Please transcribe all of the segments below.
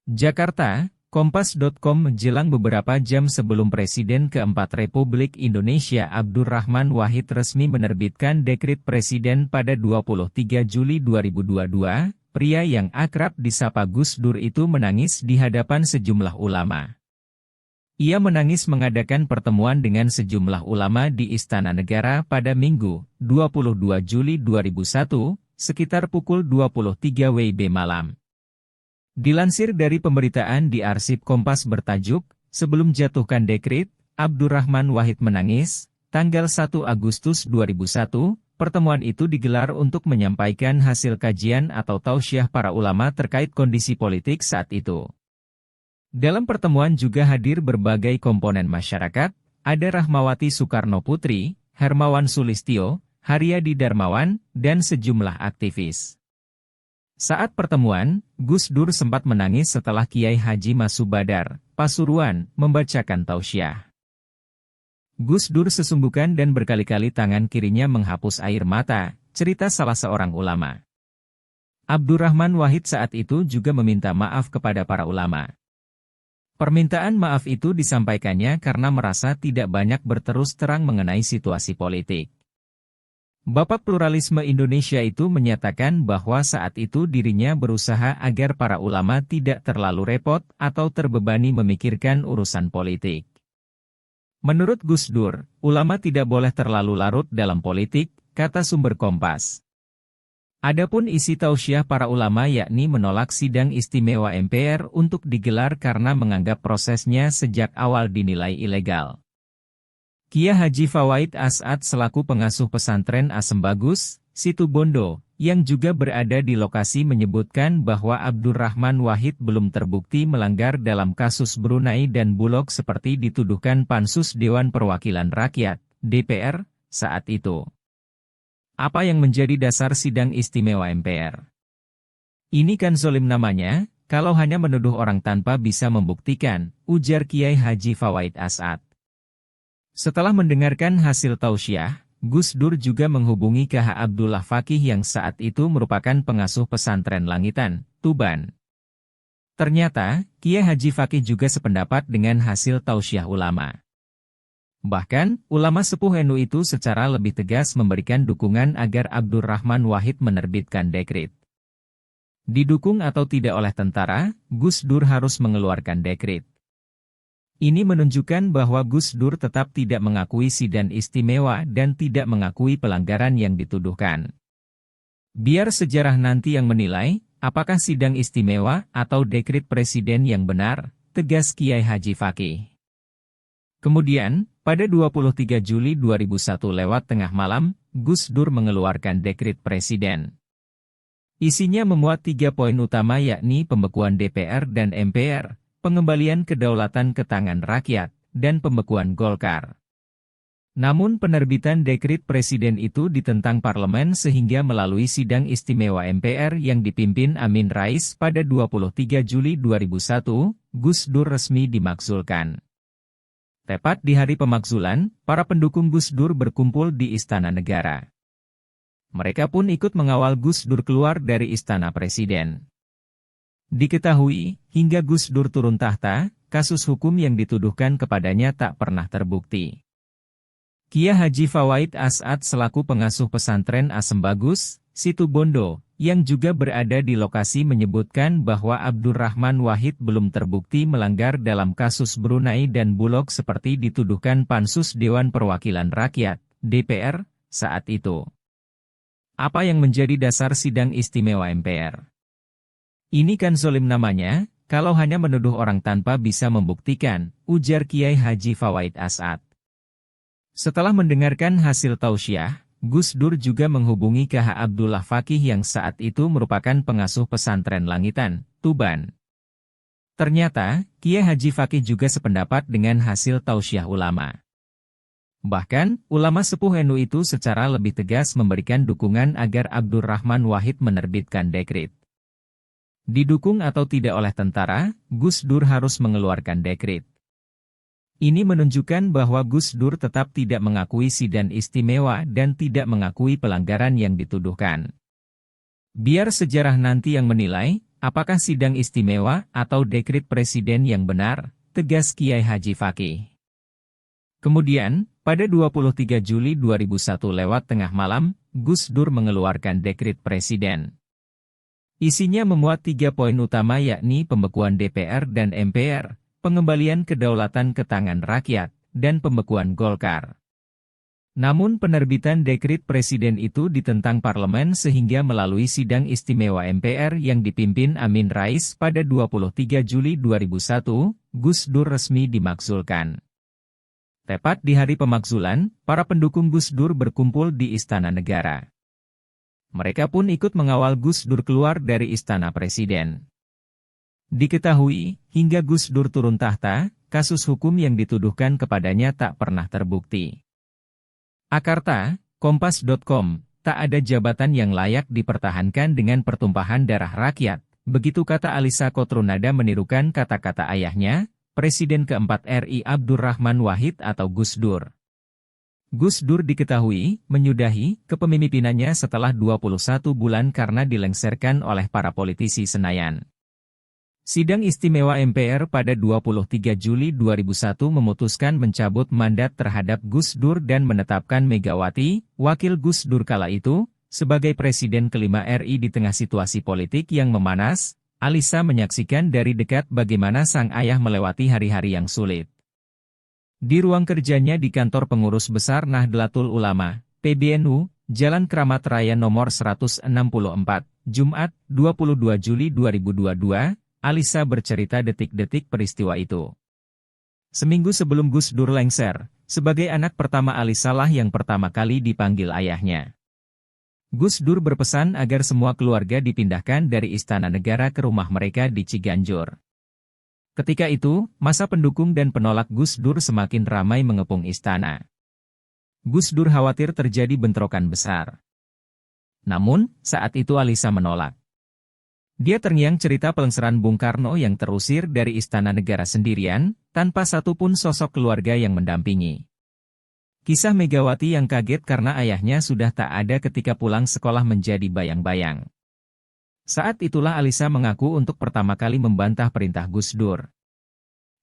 Jakarta, Kompas.com menjelang beberapa jam sebelum Presiden keempat Republik Indonesia Abdurrahman Wahid resmi menerbitkan dekret Presiden pada 23 Juli 2022, pria yang akrab disapa Gus Dur itu menangis di hadapan sejumlah ulama. Ia menangis mengadakan pertemuan dengan sejumlah ulama di Istana Negara pada Minggu, 22 Juli 2001, sekitar pukul 23 WIB malam. Dilansir dari pemberitaan di arsip Kompas bertajuk, sebelum jatuhkan dekret, Abdurrahman Wahid menangis, tanggal 1 Agustus 2001, pertemuan itu digelar untuk menyampaikan hasil kajian atau tausiah para ulama terkait kondisi politik saat itu. Dalam pertemuan juga hadir berbagai komponen masyarakat, ada Rahmawati Soekarno Putri, Hermawan Sulistyo, Haryadi Darmawan, dan sejumlah aktivis. Saat pertemuan, Gus Dur sempat menangis setelah Kiai Haji Masud Badar, Pasuruan, membacakan tausiah. Gus Dur sesungguhkan dan berkali-kali tangan kirinya menghapus air mata, cerita salah seorang ulama. Abdurrahman Wahid saat itu juga meminta maaf kepada para ulama. Permintaan maaf itu disampaikannya karena merasa tidak banyak berterus terang mengenai situasi politik. Bapak Pluralisme Indonesia itu menyatakan bahwa saat itu dirinya berusaha agar para ulama tidak terlalu repot atau terbebani memikirkan urusan politik. Menurut Gus Dur, ulama tidak boleh terlalu larut dalam politik, kata sumber Kompas. Adapun isi tausiah para ulama yakni menolak sidang istimewa MPR untuk digelar karena menganggap prosesnya sejak awal dinilai ilegal. Kiai Haji Fawaid As'ad selaku pengasuh pesantren Asem Bagus, Situbondo, yang juga berada di lokasi menyebutkan bahwa Abdurrahman Wahid belum terbukti melanggar dalam kasus Brunei dan Bulog seperti dituduhkan Pansus Dewan Perwakilan Rakyat, DPR, saat itu. Apa yang menjadi dasar sidang istimewa MPR? Ini kan zolim namanya, kalau hanya menuduh orang tanpa bisa membuktikan, ujar Kiai Haji Fawaid As'ad. Setelah mendengarkan hasil tausiah, Gus Dur juga menghubungi KH Abdullah Fakih yang saat itu merupakan pengasuh pesantren Langitan, Tuban. Ternyata, Kiai Haji Fakih juga sependapat dengan hasil tausiah ulama. Bahkan, ulama sepuh NU itu secara lebih tegas memberikan dukungan agar Abdurrahman Wahid menerbitkan dekret. Didukung atau tidak oleh tentara, Gus Dur harus mengeluarkan dekret. Ini menunjukkan bahwa Gus Dur tetap tidak mengakui sidang istimewa dan tidak mengakui pelanggaran yang dituduhkan. Biar sejarah nanti yang menilai, apakah sidang istimewa atau dekret presiden yang benar, tegas Kiai Haji Fakih. Kemudian, pada 23 Juli 2001 lewat tengah malam, Gus Dur mengeluarkan dekret presiden. Isinya memuat 3 poin utama yakni pembekuan DPR dan MPR, pengembalian kedaulatan ke tangan rakyat, dan pembekuan Golkar. Namun penerbitan dekret presiden itu ditentang parlemen sehingga melalui sidang istimewa MPR yang dipimpin Amin Rais pada 23 Juli 2001, Gus Dur resmi dimakzulkan. Tepat di hari pemakzulan, para pendukung Gus Dur berkumpul di Istana Negara. Mereka pun ikut mengawal Gus Dur keluar dari Istana Presiden. Diketahui, hingga Gus Dur turun tahta, kasus hukum yang dituduhkan kepadanya tak pernah terbukti. Kiai Haji Fawaid As'ad selaku pengasuh pesantren Asem Bagus, Situbondo, yang juga berada di lokasi menyebutkan bahwa Abdurrahman Wahid belum terbukti melanggar dalam kasus Brunei dan Bulog seperti dituduhkan Pansus Dewan Perwakilan Rakyat, DPR, saat itu. Apa yang menjadi dasar sidang istimewa MPR? Ini kan zolim namanya, kalau hanya menuduh orang tanpa bisa membuktikan, ujar Kiai Haji Fawaid As'ad. Setelah mendengarkan hasil tausiah, Gus Dur juga menghubungi KH Abdullah Fakih yang saat itu merupakan pengasuh pesantren Langitan, Tuban. Ternyata, Kiai Haji Fakih juga sependapat dengan hasil tausiah ulama. Bahkan, ulama sepuh NU itu secara lebih tegas memberikan dukungan agar Abdurrahman Wahid menerbitkan dekret. Didukung atau tidak oleh tentara, Gus Dur harus mengeluarkan dekret. Ini menunjukkan bahwa Gus Dur tetap tidak mengakui sidang istimewa dan tidak mengakui pelanggaran yang dituduhkan. Biar sejarah nanti yang menilai, Apakah sidang istimewa atau dekret presiden yang benar? Tegas Kiai Haji Fakih. Kemudian, pada 23 Juli 2001 lewat tengah malam, Gus Dur mengeluarkan dekret presiden. Isinya memuat 3 poin utama yakni pembekuan DPR dan MPR, pengembalian kedaulatan ke tangan rakyat, dan pembekuan Golkar. Namun penerbitan dekret presiden itu ditentang parlemen sehingga melalui sidang istimewa MPR yang dipimpin Amin Rais pada 23 Juli 2001, Gus Dur resmi dimakzulkan. Tepat di hari pemakzulan, para pendukung Gus Dur berkumpul di Istana Negara. Mereka pun ikut mengawal Gus Dur keluar dari Istana Presiden. Diketahui, hingga Gus Dur turun tahta, kasus hukum yang dituduhkan kepadanya tak pernah terbukti. Akarta, Kompas.com, tak ada jabatan yang layak dipertahankan dengan pertumpahan darah rakyat, begitu kata Alisa Kotrunada menirukan kata-kata ayahnya, Presiden keempat RI Abdurrahman Wahid atau Gus Dur. Gus Dur diketahui menyudahi kepemimpinannya setelah 21 bulan karena dilengsarkan oleh para politisi Senayan. Sidang istimewa MPR pada 23 Juli 2001 memutuskan mencabut mandat terhadap Gus Dur dan menetapkan Megawati, wakil Gus Dur kala itu, sebagai Presiden kelima RI di tengah situasi politik yang memanas. Alisa menyaksikan dari dekat bagaimana sang ayah melewati hari-hari yang sulit. Di ruang kerjanya di kantor pengurus besar Nahdlatul Ulama, PBNU, Jalan Kramat Raya nomor 164, Jumat, 22 Juli 2022, Alisa bercerita detik-detik peristiwa itu. Seminggu sebelum Gus Dur lengser, sebagai anak pertama Alisa lah yang pertama kali dipanggil ayahnya. Gus Dur berpesan agar semua keluarga dipindahkan dari Istana Negara ke rumah mereka di Ciganjur. Ketika itu, masa pendukung dan penolak Gus Dur semakin ramai mengepung istana. Gus Dur khawatir terjadi bentrokan besar. Namun, saat itu Alisa menolak. Dia terngiang cerita pelengseran Bung Karno yang terusir dari Istana Negara sendirian, tanpa satupun sosok keluarga yang mendampingi. Kisah Megawati yang kaget karena ayahnya sudah tak ada ketika pulang sekolah menjadi bayang-bayang. Saat itulah Alisa mengaku untuk pertama kali membantah perintah Gus Dur.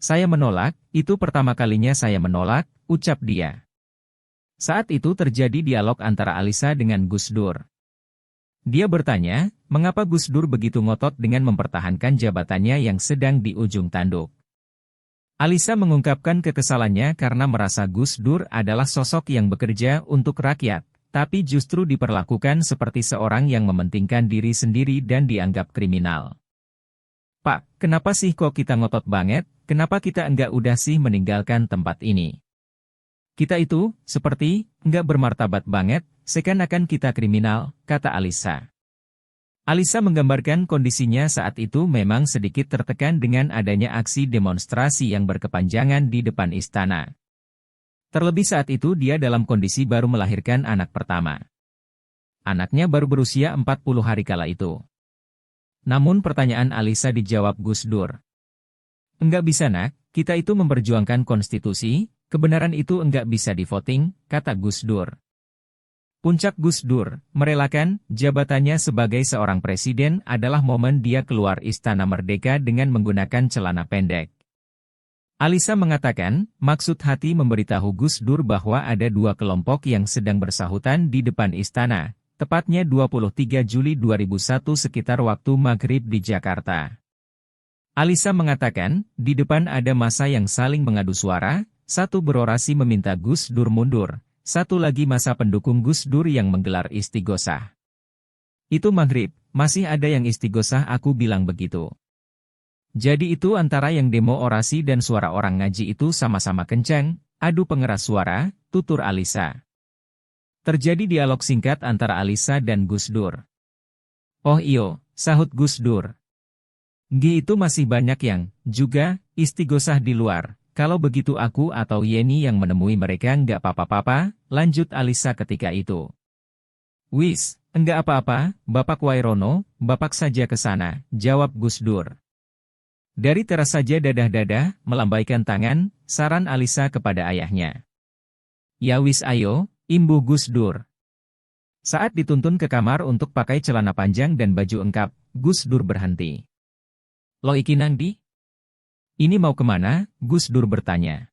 "Saya menolak, itu pertama kalinya saya menolak," ucap dia. Saat itu terjadi dialog antara Alisa dengan Gus Dur. Dia bertanya, mengapa Gus Dur begitu ngotot dengan mempertahankan jabatannya yang sedang di ujung tanduk. Alisa mengungkapkan kekesalannya karena merasa Gus Dur adalah sosok yang bekerja untuk rakyat, tapi justru diperlakukan seperti seorang yang mementingkan diri sendiri dan dianggap kriminal. "Pak, kenapa sih kok kita ngotot banget, kenapa kita enggak udah sih meninggalkan tempat ini? Kita itu, seperti, enggak bermartabat banget, seakan-akan kita kriminal," kata Alisa. Alisa menggambarkan kondisinya saat itu memang sedikit tertekan dengan adanya aksi demonstrasi yang berkepanjangan di depan istana. Terlebih saat itu dia dalam kondisi baru melahirkan anak pertama. Anaknya baru berusia 40 hari kala itu. Namun pertanyaan Alisa dijawab Gus Dur. "Enggak bisa nak, kita itu memperjuangkan konstitusi, kebenaran itu enggak bisa di-voting," kata Gus Dur. Puncak Gus Dur, merelakan jabatannya sebagai seorang presiden adalah momen dia keluar Istana Merdeka dengan menggunakan celana pendek. Alisa mengatakan, maksud hati memberitahu Gus Dur bahwa ada dua kelompok yang sedang bersahutan di depan istana, tepatnya 23 Juli 2001 sekitar waktu maghrib di Jakarta. Alisa mengatakan, di depan ada massa yang saling mengadu suara, satu berorasi meminta Gus Dur mundur. Satu lagi masa pendukung Gus Dur yang menggelar istighosah. "Itu maghrib, masih ada yang istighosah," aku bilang begitu. Jadi itu antara yang demo orasi dan suara orang ngaji itu sama-sama kencang, adu pengeras suara, tutur Alisa. Terjadi dialog singkat antara Alisa dan Gus Dur. "Oh iyo," sahut Gus Dur. Itu masih banyak yang, juga, istighosah di luar. Kalau begitu aku atau Yeni yang menemui mereka nggak apa-apa, lanjut Alisa ketika itu. "Wis, enggak apa-apa, Bapak Wairono, Bapak saja ke sana," jawab Gus Dur. Dari teras saja dadah-dadah, melambaikan tangan, saran Alisa kepada ayahnya. "Ya wis ayo," imbuh Gus Dur. Saat dituntun ke kamar untuk pakai celana panjang dan baju engkap, Gus Dur berhenti. Lo iki nang di? Ini mau kemana? Gus Dur bertanya.